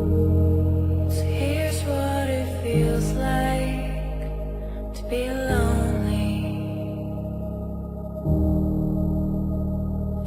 So here's what it feels like to be lonely.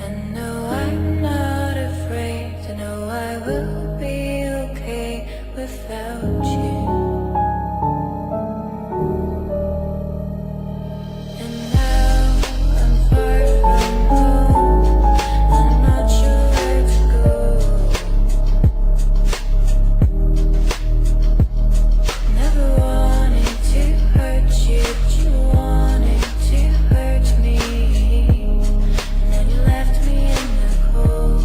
And no, I'm not afraid to know I will be okay without you. And now I'm far from home, I'm not sure where to go. Never wanted to hurt you, but you wanted to hurt me. And then you left me in the cold.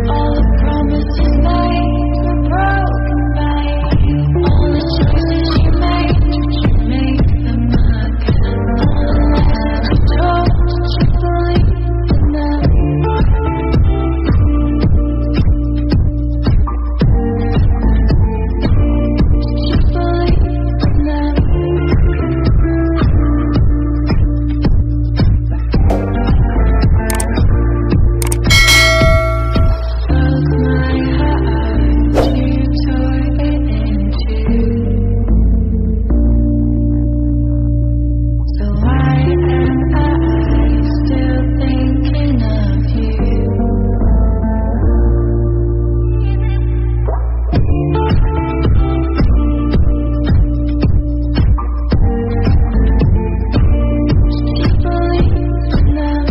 All the promises made were broken by you. All the choices you made, did you make them again? All the lies you told, did you believe in them? Did you believe in them? Broke my heart, you tore it in two. So why am I still thinking of you? Did you believe in them?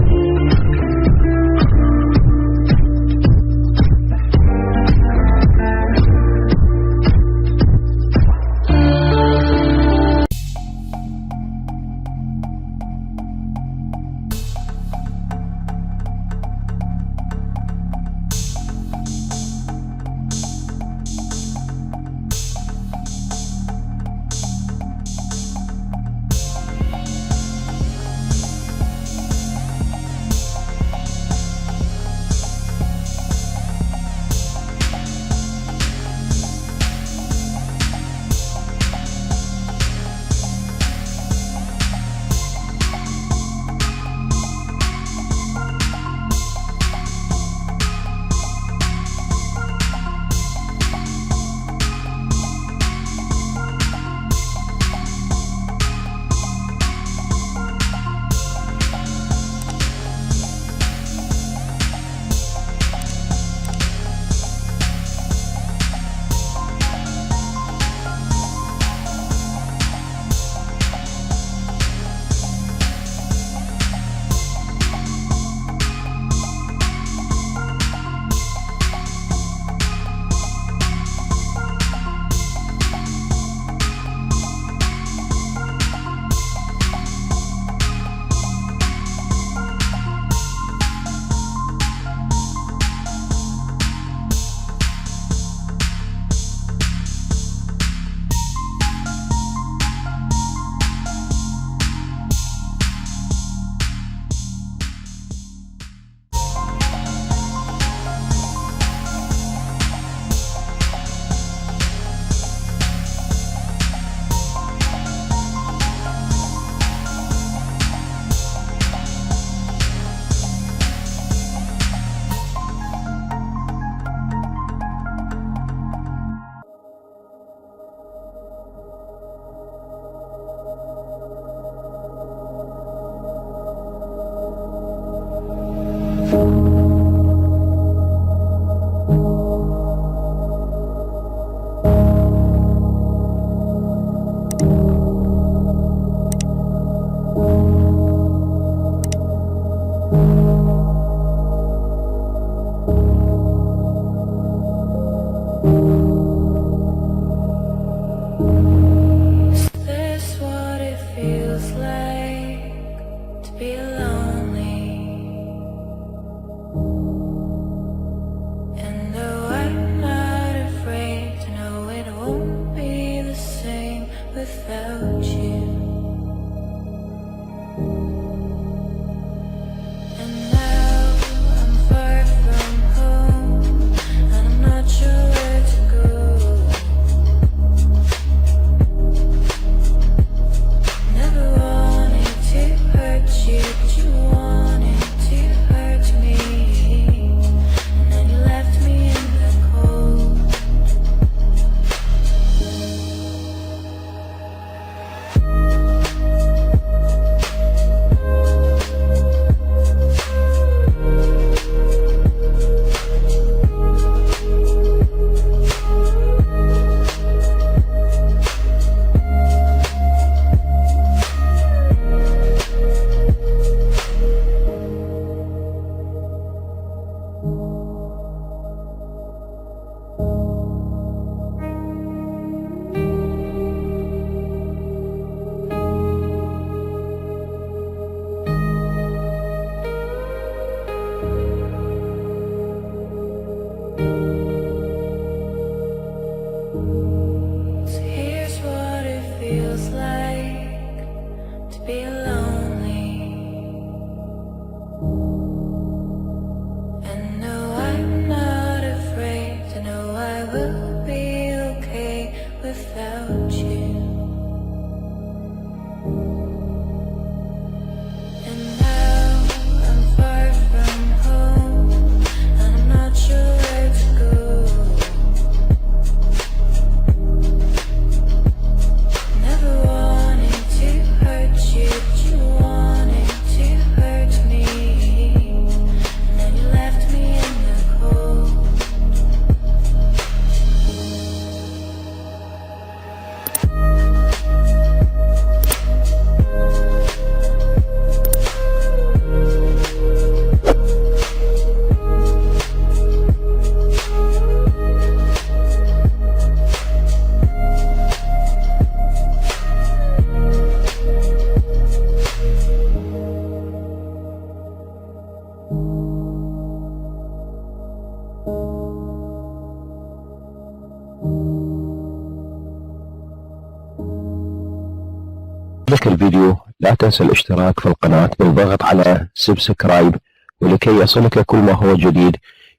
عجبك الفيديو لا تنسى الاشتراك في القناة بالضغط على سبسكرايب، ولكي يصلك كل ما هو جديد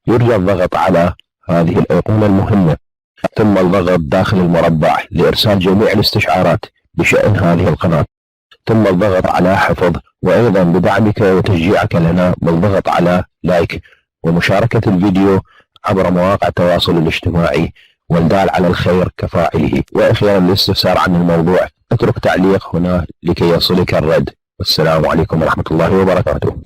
يرجى الضغط على هذه الأيقونة المهمة، ثم الضغط داخل المربع لإرسال جميع الاستشعارات بشأن هذه القناة، ثم الضغط على حفظ، وأيضا بدعمك وتشجيعك لنا بالضغط على لايك ومشاركة الفيديو عبر مواقع التواصل الاجتماعي والدال على الخير كفاعله. وأخيرا للاستفسار عن الموضوع اترك تعليق هنا لكي يصلك الرد. والسلام عليكم ورحمة الله وبركاته.